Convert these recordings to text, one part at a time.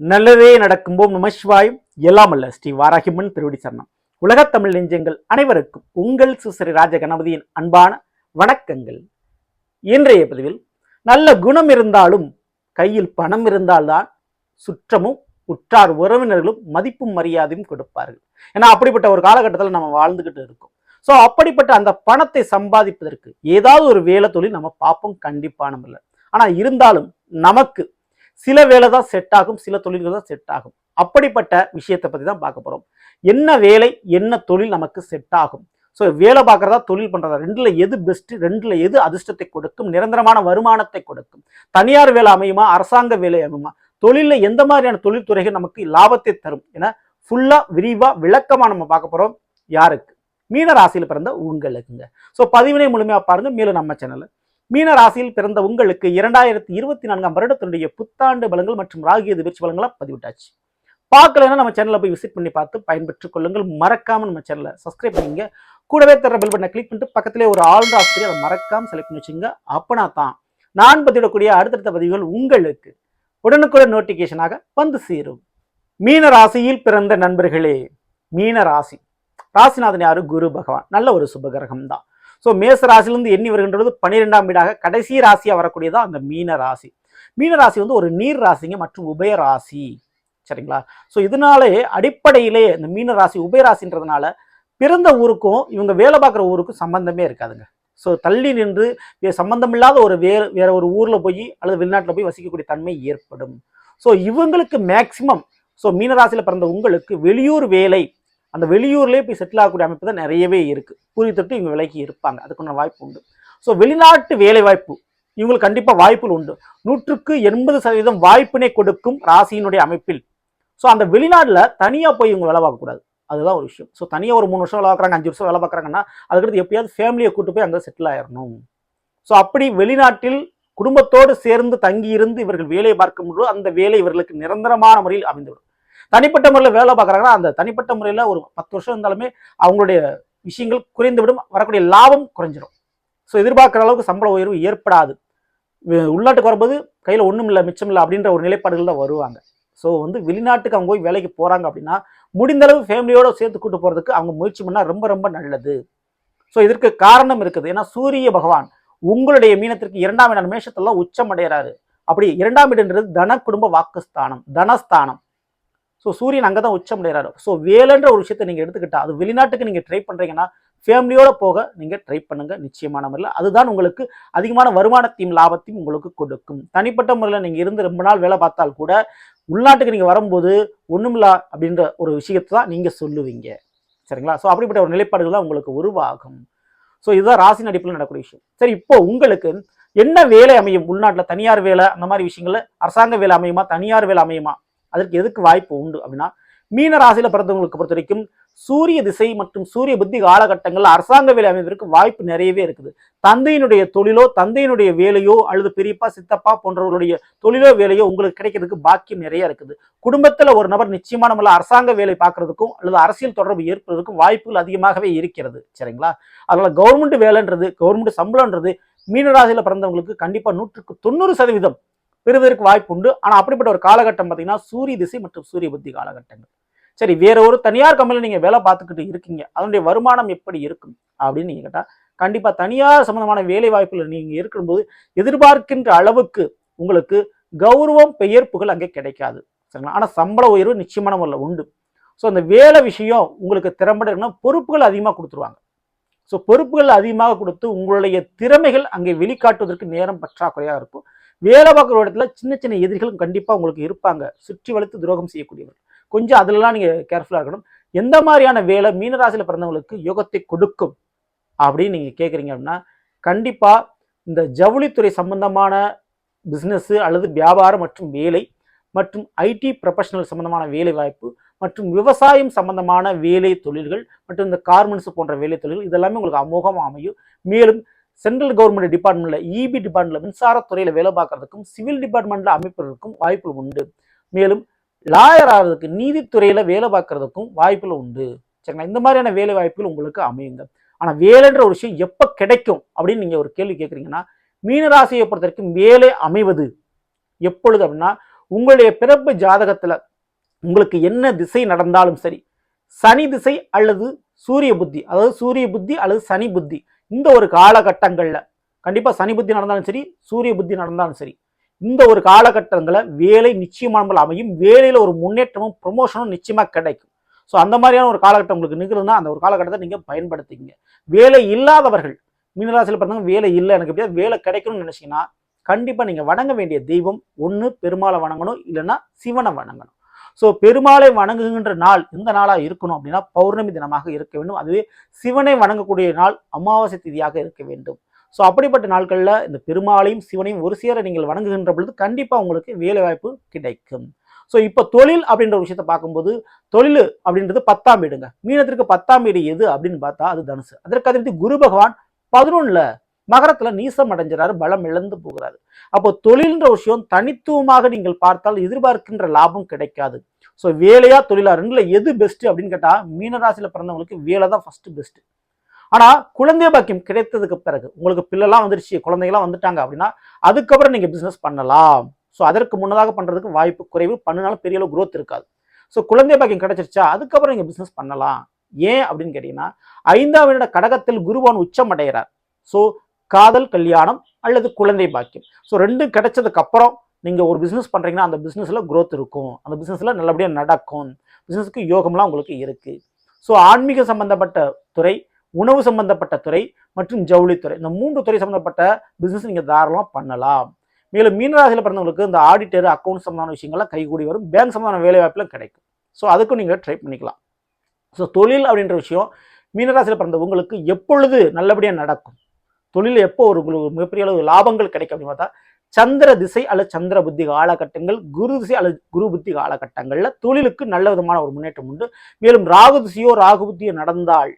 நல்லதே நடக்கும்போது நமசிவாயும் எல்லாம் அல்ல ஸ்ரீ வாராகிமன் திருவடி சரணம். உலகத் தமிழ் நெஞ்சங்கள் அனைவருக்கும் உங்கள் சுசரி ராஜ கணபதியின் அன்பான வணக்கங்கள். இன்றைய பதிவில் நல்ல குணம் இருந்தாலும் கையில் பணம் இருந்தால்தான் சுற்றமும் உற்றார் உறவினர்களும் மதிப்பும் மரியாதையும் கொடுப்பார்கள். ஏன்னா அப்படிப்பட்ட ஒரு காலகட்டத்தில் நம்ம வாழ்ந்துகிட்டு இருக்கோம். ஸோ அப்படிப்பட்ட அந்த பணத்தை சம்பாதிப்பதற்கு ஏதாவது ஒரு வேலை தொழில் நம்ம பார்ப்போம், கண்டிப்பான இல்லை. ஆனால் இருந்தாலும் நமக்கு சில வேலை தான் செட் ஆகும், சில தொழில்கள் தான் செட் ஆகும். அப்படிப்பட்ட விஷயத்தை பற்றி தான் பார்க்க போகிறோம். என்ன வேலை என்ன தொழில் நமக்கு செட் ஆகும், ஸோ வேலை பார்க்குறதா தொழில் பண்ணுறதா, ரெண்டில் எது பெஸ்ட்டு, ரெண்டில் எது அதிர்ஷ்டத்தை கொடுக்கும், நிரந்தரமான வருமானத்தை கொடுக்கும், தனியார் வேலை அமையுமா அரசாங்க வேலை அமையுமா, தொழிலில் எந்த மாதிரியான தொழில்துறைகள் நமக்கு லாபத்தை தரும் என ஃபுல்லாக விரிவாக விளக்கமாக நம்ம பார்க்க போகிறோம். யாருக்கு? மீன ராசியில் பிறந்த உங்களுக்குங்க. ஸோ பதிவினை முழுமையாக பாருங்கள். மேலும் நம்ம சேனலில் மீன ராசியில் பிறந்த உங்களுக்கு 2024 வருடத்தினுடைய புத்தாண்டு பலன்கள் மற்றும் ராகு எதிர்ச்சி பலன்களை பதிவிட்டாச்சு. பார்க்கலன்னா நம்ம சேனலில் போய் விசிட் பண்ணி பார்த்து பயன்பெற்றுக் கொள்ளுங்கள். மறக்காம நம்ம சேனலை சப்ஸ்கிரைப் பண்ணிங்க. கூடவே தர பெல் பட்டனை கிளிக் பண்ணிட்டு பக்கத்திலே ஒரு ஆல் ஆப்ஷன் அதை மறக்காம செலக்ட் பண்ணி வச்சுங்க. அப்பனா தான் நான் பதிவிடக்கூடிய அடுத்தடுத்த பதிவுகள் உங்களுக்கு உடனுக்குடன் நோட்டிபிகேஷனாக வந்து சேரும். மீன ராசியில் பிறந்த நண்பர்களே, மீன ராசி ராசிநாதன் யாரு? குரு பகவான். நல்ல ஒரு சுபகிரகம் தான். ஸோ மேச ராசிலிருந்து எண்ணி வருகின்றது 12ஆம் வீடாக கடைசி ராசியாக வரக்கூடியதான் அந்த மீன ராசி. மீன ராசி வந்து ஒரு நீர் ராசிங்க மற்றும் உபய ராசி, சரிங்களா? ஸோ இதனாலே அடிப்படையிலே இந்த மீன ராசி உபயராசின்றதுனால பிறந்த ஊருக்கும் இவங்க வேலை பார்க்குற ஊருக்கும் சம்பந்தமே இருக்காதுங்க. ஸோ தள்ளி நின்று சம்பந்தமில்லாத ஒரு வேற ஒரு ஊரில் போய் அல்லது வெளிநாட்டில் போய் வசிக்கக்கூடிய தன்மை ஏற்படும். ஸோ இவங்களுக்கு மேக்சிமம், ஸோ மீனராசியில் பிறந்த உங்களுக்கு வெளியூர் வேலை, அந்த வெளியூர்லேயே போய் செட்டில் ஆகக்கூடிய அமைப்பு தான் நிறையவே இருக்குது. பூரி தொட்டு இவங்க விலைக்கு இருப்பாங்க, அதுக்குள்ள வாய்ப்பு உண்டு. ஸோ வெளிநாட்டு வேலை வாய்ப்பு இவங்களுக்கு கண்டிப்பாக வாய்ப்புகள் உண்டு. 100% வாய்ப்பினை கொடுக்கும் ராசியினுடைய அமைப்பில். ஸோ அந்த வெளிநாட்டில் தனியாக போய் இவங்க வேலை பார்க்கக்கூடாது, அதுதான் ஒரு விஷயம். ஸோ தனியாக ஒரு 3 வருஷம் வேலை பார்க்குறாங்க, 5 வருஷம் வேலை பார்க்குறாங்கன்னா அதுக்கடுத்து எப்படியாவது ஃபேமிலியை கூட்டு போய் அங்கே செட்டில் ஆயிடணும். ஸோ அப்படி வெளிநாட்டில் குடும்பத்தோடு சேர்ந்து தங்கி இருந்து இவர்கள் வேலையை பார்க்கும்போது அந்த வேலை இவர்களுக்கு நிரந்தரமான முறையில் அமைந்துவிடும். தனிப்பட்ட முறையில் வேலை பார்க்குறாங்கன்னா அந்த தனிப்பட்ட முறையில் ஒரு 10 வருஷம் இருந்தாலுமே அவங்களுடைய விஷயங்கள் குறைந்துவிடும், வரக்கூடிய லாபம் குறைஞ்சிடும். ஸோ எதிர்பார்க்குற அளவுக்கு சம்பள உயர்வு ஏற்படாது. உள்நாட்டுக்கு வரும்போது கையில் ஒன்றும் இல்லை மிச்சம் இல்லை அப்படின்ற ஒரு நிலைப்பாடுகள் தான் வருவாங்க. ஸோ வந்து வெளிநாட்டுக்கு அவங்க போய் வேலைக்கு போகிறாங்க அப்படின்னா முடிந்தளவு ஃபேமிலியோடு சேர்த்து கூட்டு போகிறதுக்கு அவங்க முயற்சி பண்ணால் ரொம்ப ரொம்ப நல்லது. ஸோ இதற்கு காரணம் இருக்குது. ஏன்னா சூரிய பகவான் உங்களுடைய மீனத்திற்கு 2ஆம் இடம் மேஷத்தெல்லாம் உச்சம் அடைகிறாரு. அப்படி 2ஆம் இடம்ன்றது தன குடும்ப வாக்குஸ்தானம், தனஸ்தானம். ஸோ சூரியன் அங்கே தான் உச்சம் அடைகிறாரு. ஸோ வேலைன்ற ஒரு விஷயத்தை நீங்கள் எடுத்துக்கிட்டா அது வெளிநாட்டுக்கு நீங்கள் ட்ரை பண்ணுறீங்கன்னா ஃபேமிலியோடு போக நீங்கள் ட்ரை பண்ணுங்க. நிச்சயமான முறையில் அதுதான் உங்களுக்கு அதிகமான வருமானத்தையும் லாபத்தையும் உங்களுக்கு கொடுக்கும். தனிப்பட்ட முறையில் நீங்கள் இருந்து ரொம்ப நாள் வேலை பார்த்தால் கூட உள்நாட்டுக்கு நீங்கள் வரும்போது ஒன்றுமில்லா அப்படின்ற ஒரு விஷயத்தை தான் நீங்கள் சொல்லுவீங்க, சரிங்களா? ஸோ அப்படிப்பட்ட ஒரு நிலைப்பாடுகள் தான் உங்களுக்கு உருவாகும். ஸோ இதுதான் ராசின் அடிப்படையில் நடக்கூடிய விஷயம். சரி, இப்போ உங்களுக்கு என்ன வேலை அமையும்? உள்நாட்டில் தனியார் வேலை அந்த மாதிரி விஷயங்கள்ல அரசாங்க வேலை அமையுமா, தனியார் வேலை அமையுமா? அதற்கு எதுக்கு வாய்ப்பு உண்டு அப்படின்னா மீன ராசியில பிறந்தவங்களுக்கு பொறுத்த வரைக்கும் சூரிய திசை மற்றும் சூரிய புத்தி காலகட்டங்கள்ல அரசாங்க வேலை அமைவதற்கு வாய்ப்பு நிறையவே இருக்குது. தந்தையினுடைய தொழிலோ தந்தையினுடைய வேலையோ அல்லது பெரியப்பா சித்தப்பா போன்றவர்களுடைய தொழிலோ வேலையோ உங்களுக்கு கிடைக்கிறதுக்கு பாக்கியம் நிறைய இருக்குது. குடும்பத்துல ஒரு நபர் நிச்சயமான முறையில் அரசாங்க வேலை பார்க்கறதுக்கும் அல்லது அரசியல் தொடர்பு ஏற்படுவதற்கும் வாய்ப்புகள் அதிகமாகவே இருக்கிறது, சரிங்களா? அதனால கவர்மெண்ட் வேலைன்றது, கவர்மெண்ட் சம்பளம்ன்றது மீனராசியில பிறந்தவங்களுக்கு கண்டிப்பா 100% பெறுவதற்கு வாய்ப்பு உண்டு. ஆனால் அப்படிப்பட்ட ஒரு காலகட்டம் பார்த்தீங்கன்னா சூரிய திசை மற்றும் சூரிய புத்தி காலகட்டங்கள். சரி, வேற ஒரு தனியார் கம்பெனியில் நீங்கள் வேலை பார்த்துக்கிட்டு இருக்கீங்க, அதனுடைய வருமானம் எப்படி இருக்கும் அப்படின்னு நீங்கள் கேட்டால் கண்டிப்பாக தனியார் சம்பந்தமான வேலை வாய்ப்புகள் நீங்கள் இருக்கும்போது எதிர்பார்க்கின்ற அளவுக்கு உங்களுக்கு கௌரவம் பெயர் புகழ் அங்கே கிடைக்காது, சரிங்களா? ஆனால் சம்பள உயர்வு நிச்சயமான முறையில் உண்டு. ஸோ அந்த வேலை விஷயம் உங்களுக்கு திறம்பட இருக்குன்னா பொறுப்புகள் அதிகமாக கொடுத்துருவாங்க. ஸோ பொறுப்புகள் அதிகமாக கொடுத்து உங்களுடைய திறமைகள் அங்கே வெளிக்காட்டுவதற்கு நேரம் பற்றாக்குறையாக இருக்கும். வேலை பார்க்குற இடத்துல சின்ன சின்ன எதிரிகளும் கண்டிப்பாக உங்களுக்கு இருப்பாங்க, சுற்றி வளைத்து துரோகம் செய்யக்கூடியவர். கொஞ்சம் அதிலலாம் நீங்கள் கேர்ஃபுல்லாக இருக்கணும். எந்த மாதிரியான வேலை மீனராசியில் பிறந்தவங்களுக்கு யோகத்தை கொடுக்கும் அப்படின்னு நீங்கள் கேட்குறீங்க அப்படின்னா கண்டிப்பாக இந்த ஜவுளித்துறை சம்பந்தமான பிஸ்னஸ்ஸு அல்லது வியாபாரம் மற்றும் வேலை மற்றும் ஐடி ப்ரொஃபஷனல் சம்பந்தமான வேலை வாய்ப்பு மற்றும் விவசாயம் சம்பந்தமான வேலை தொழில்கள் மற்றும் இந்த கார்மெண்ட்ஸ் போன்ற வேலை தொழில்கள் இதெல்லாமே உங்களுக்கு அமோகமாக அமையும். மேலும் சென்ட்ரல் கவர்மெண்ட் டிபார்ட்மெண்ட்ல இபி டிபார்ட்மெண்ட்ல மின்சாரத்துறையில் வேலை பார்க்கறதுக்கும் சிவில் டிபார்ட்மெண்ட்ல அமைப்பதற்கும் வாய்ப்புகள் உண்டு. மேலும் லாயர் ஆகிறதுக்கு நீதித்துறையில வேலை பார்க்கறதுக்கும் வாய்ப்புகள் உண்டு, சரிங்களா? இந்த மாதிரியான வேலை வாய்ப்புகள் உங்களுக்கு அமையுங்க. ஆனால் வேலைன்ற ஒரு விஷயம் எப்போ கிடைக்கும் அப்படின்னு நீங்கள் ஒரு கேள்வி கேட்குறீங்கன்னா மீனராசியை பொறுத்த வரைக்கும் வேலை அமைவது எப்பொழுது அப்படின்னா உங்களுடைய பிறப்பு ஜாதகத்துல உங்களுக்கு என்ன திசை நடந்தாலும் சரி, சனி திசை அல்லது சூரிய புத்தி, அதாவது சூரிய புத்தி அல்லது சனி புத்தி, இந்த ஒரு காலகட்டங்கள்ல கண்டிப்பா சனி புத்தி நடந்தாலும் சரி, சூரிய புத்தி நடந்தாலும் சரி, இந்த ஒரு காலகட்டங்களை வேலை நிச்சயமாக அமையும். வேலையில ஒரு முன்னேற்றமும் ப்ரொமோஷனும் நிச்சயமா கிடைக்கும். ஸோ அந்த மாதிரியான ஒரு காலகட்டம் உங்களுக்கு நிகழும்னா அந்த ஒரு காலகட்டத்தை நீங்க பயன்படுத்திங்க. வேலை இல்லாதவர்கள், மீனராசியில் பிறந்தவங்க வேலை இல்லை, எனக்கு எப்படியாவது வேலை கிடைக்கணும்னு நினைச்சீங்கன்னா கண்டிப்பா நீங்க வணங்க வேண்டிய தெய்வம் ஒன்று பெருமாளை வணங்கணும், இல்லைன்னா சிவனை வணங்கணும். ஸோ பெருமாளை வணங்குகின்ற நாள் எந்த நாளா இருக்கணும் அப்படின்னா பௌர்ணமி தினமாக இருக்க வேண்டும். அதுவே சிவனை வணங்கக்கூடிய நாள் அமாவாசை திதியாக இருக்க வேண்டும். ஸோ அப்படிப்பட்ட நாட்களில் இந்த பெருமாளையும் சிவனையும் ஒரு சேர நீங்கள் வணங்குகின்ற பொழுது கண்டிப்பாக உங்களுக்கு வேலை வாய்ப்பு கிடைக்கும். ஸோ இப்போ தொழில் அப்படின்ற ஒரு விஷயத்தை பார்க்கும்போது தொழில் அப்படின்றது 10ஆம் வீடுங்க. மீனத்திற்கு 10ஆம் வீடு எது அப்படின்னு பார்த்தா அது தனுசு. அதற்கு அதிர்த்து குரு பகவான் 11ல் மகரத்துல நீசம் அடைஞ்சாரு, பலம் இழந்து போகிறாரு. அப்போ தொழில்ன்ற விஷயம் தனித்துவமாக நீங்கள் பார்த்தால் எதிர்பார்க்கின்ற லாபம் கிடைக்காது. ஸோ வேலையா தொழிலா ரெண்டுல எது பெஸ்ட் அப்படின்னு கேட்டா மீனராசியில பிறந்தவங்களுக்கு வேலை தான் ஃபர்ஸ்ட் பெஸ்ட். ஆனா குழந்தை பாக்கியம் கிடைத்ததுக்கு பிறகு உங்களுக்கு பிள்ளைலாம் வந்துருச்சு, குழந்தைகளாம் வந்துட்டாங்க அப்படின்னா அதுக்கப்புறம் நீங்க பிசினஸ் பண்ணலாம். ஸோ அதற்கு முன்னதாக பண்றதுக்கு வாய்ப்பு குறைவு, பண்ணினாலும் பெரிய அளவு growth இருக்காது. ஸோ குழந்தை பாக்கியம் கிடைச்சிருச்சா அதுக்கப்புறம் நீங்க பிசினஸ் பண்ணலாம். ஏன் அப்படின்னு கேட்டீங்கன்னா 5ஆம் வீட கடகத்தில் குருவான் உச்சம் அடைகிறார். ஸோ காதல், கல்யாணம் அல்லது குழந்தை பாக்கியம், ஸோ ரெண்டும் கிடைச்சதுக்கு அப்புறம் நீங்க ஒரு பிசினஸ் பண்றீங்கன்னா அந்த பிசினஸ்ல growth இருக்கும், அந்த பிசினஸ்ல நல்லபடியாக நடக்கும், பிசினஸ்க்கு யோகம்லாம் உங்களுக்கு இருக்கு. ஸோ ஆன்மீக சம்பந்தப்பட்ட துறை, உணவு சம்பந்தப்பட்ட துறை மற்றும் ஜவுளித்துறை, இந்த 3 துறை சம்பந்தப்பட்ட பிசினஸ் நீங்க தாராளமாக பண்ணலாம். மேலும் மீனராசியில் பிறந்தவங்களுக்கு இந்த ஆடிட்டர், அக்கௌண்ட் சம்பந்தமான விஷயங்கள்லாம் கைகூடி வரும். பேங்க் சம்பந்தமான வேலை வாய்ப்புலாம் கிடைக்கும். ஸோ அதுக்கும் நீங்க ட்ரை பண்ணிக்கலாம். ஸோ தொழில் அப்படின்ற விஷயம் மீனராசியில் பிறந்தவங்களுக்கு எப்பொழுது நல்லபடியாக நடக்கும், தொழில் எப்போ ஒரு மிகப்பெரிய அளவு லாபங்கள் கிடைக்கும் அப்படின்னு பார்த்தா சந்திர திசை அல்லது சந்திர புத்தி காலகட்டங்கள், குரு திசை அல்லது குரு புத்தி காலகட்டங்கள்ல தொழிலுக்கு நல்ல விதமான ஒரு முன்னேற்றம் உண்டு. மேலும் ராகு திசையோ ராகு புத்தியோ நடந்தால்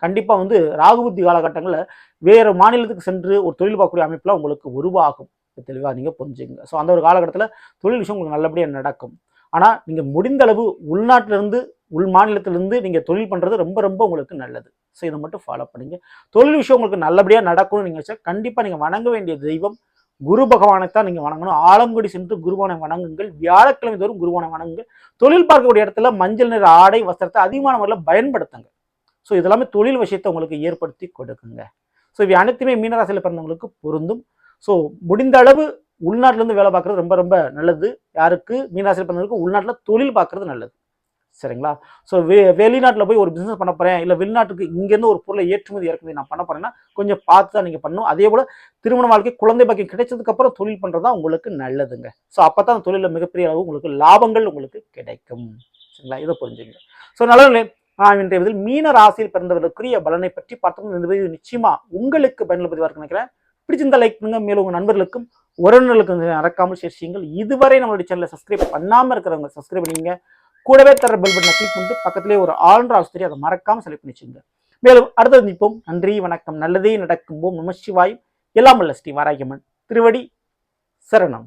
கண்டிப்பா ராகு புத்தி காலகட்டங்கள்ல வேற மாநிலத்துக்கு சென்று ஒரு தொழில் பார்க்கக்கூடிய அமைப்புலாம் உங்களுக்கு உருவாகும். தெளிவா நீங்க புரிஞ்சுங்க. ஸோ அந்த ஒரு காலகட்டத்தில் தொழில் விஷயம் உங்களுக்கு நல்லபடியாக நடக்கும். ஆனா நீங்க முடிந்த அளவு உள்நாட்டிலிருந்து உள் மாநிலத்திலிருந்து நீங்க தொழில் பண்றது ரொம்ப ரொம்ப உங்களுக்கு நல்லது. ஸோ இதை மட்டும் ஃபாலோ பண்ணுங்க. தொழில் விஷயம் உங்களுக்கு நல்லபடியாக நடக்கும்னு நீங்க வச்சா கண்டிப்பா நீங்க வணங்க வேண்டிய தெய்வம் குரு பகவானைத்தான் நீங்க வணங்கணும். ஆலங்குடி சென்று குருவானை வணங்குங்கள். வியாழக்கிழமை தோறும் குருவானை வணங்குங்கள். தொழில் பார்க்கக்கூடிய இடத்துல மஞ்சள் நிற ஆடை வஸ்திரத்தை அதிகமான முறையில் பயன்படுத்துங்க. ஸோ இதெல்லாமே தொழில் விஷயத்தை உங்களுக்கு ஏற்படுத்தி கொடுக்குங்க. ஸோ இவை அனைத்துமே மீனராசியில் பிறந்தவங்களுக்கு பொருந்தும். ஸோ முடிந்த அளவு உள்நாட்டிலேருந்து வேலை பார்க்குறது ரொம்ப ரொம்ப நல்லது. யாருக்கு? மீனராசியில் பிறந்தவங்களுக்கு உள்நாட்டில் தொழில் பார்க்குறது நல்லது. சரிங்களா? ஸோ வெளிநாட்டில் போய் ஒரு பிஸ்னஸ் பண்ண போகிறேன், இல்லை வெளிநாட்டுக்கு இங்கேருந்து ஒரு பொருளை ஏற்றுமதி இறக்குமதி நான் பண்ண போகிறேன்னா கொஞ்சம் பார்த்து தான் நீங்கள் பண்ணணும். அதே போல் திருமண வாழ்க்கை, குழந்தை பாக்கியம் கிடைச்சதுக்கப்புறம் தொழில் பண்ணுறது தான் உங்களுக்கு நல்லதுங்க. ஸோ அப்போ தான் அந்த தொழிலில் மிகப்பெரிய அளவு உங்களுக்கு லாபங்கள் உங்களுக்கு கிடைக்கும். சரிங்களா? இதை புரிஞ்சுங்க. ஸோ நல்ல இன்றைய பதில் மீன ராசியில் பிறந்தவர்களுக்குரிய பலனை பற்றி பார்த்தோம். இந்த பதிவு நிச்சயமா உங்களுக்கு பயனுள்ள பதிவாக இருக்குன்னு நினைக்கிறேன். பிடிச்சிருந்தா லைக் பண்ணுங்க. மேலும் உங்கள் நண்பர்களுக்கும் உறவினர்களுக்கும் மறக்காமல் ஷேர் செய்யுங்கள். இதுவரை நம்மளுடைய சேனலை சப்ஸ்கிரைப் பண்ணாமல் இருக்கிறவங்க சப்ஸ்கிரைப் பண்ணிங்க. கூடவே தர பெல் பட்டனை கிளிக் பண்ணிட்டு பக்கத்திலே ஒரு ஆல்ரவுண்டர் ஆஸ்திரி அதை மறக்காமல் செலக்ட் பண்ணி வச்சுங்க. மேலும் அடுத்தது நிற்போம். நன்றி, வணக்கம். நல்லதே நடக்கும். ஓம் நம சிவாய். எல்லாம் வல்ல ஸ்ரீ வாராகியம்மன் திருவடி சரணம்.